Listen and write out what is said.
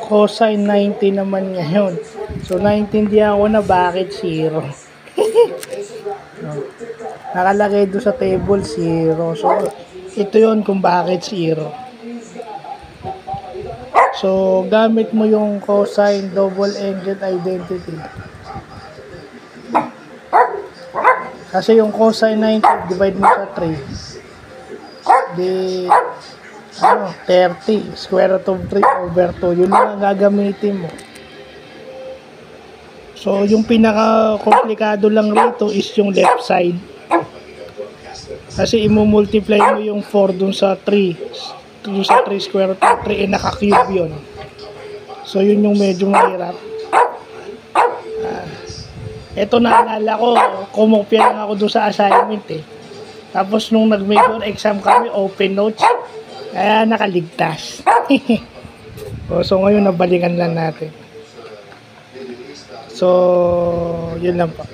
cosine 90 naman ngayon. So, naintindihan ko na bakit 0. Nakalagay doon sa table 0. So, ito yon kung bakit 0. So, gamit mo yung cosine double-ended identity. Kasi yung cosine 90, divide mo sa 3. Di, 30. Square root of 3 over 2. Yun lang ang gagamitin mo. So, yung pinaka-komplikado lang rito is yung left side. Kasi imumultiply mo yung 4 dun sa 3. Dun sa 3 square root of 3, naka-cube yun. So, yun yung medyo mahirap. Ito naalala ko, kumopya lang ako dun sa assignment eh. Tapos nung nag-major exam kami, open notes, kaya nakaligtas. So, ngayon nabalikan lang natin. So, yun lang po.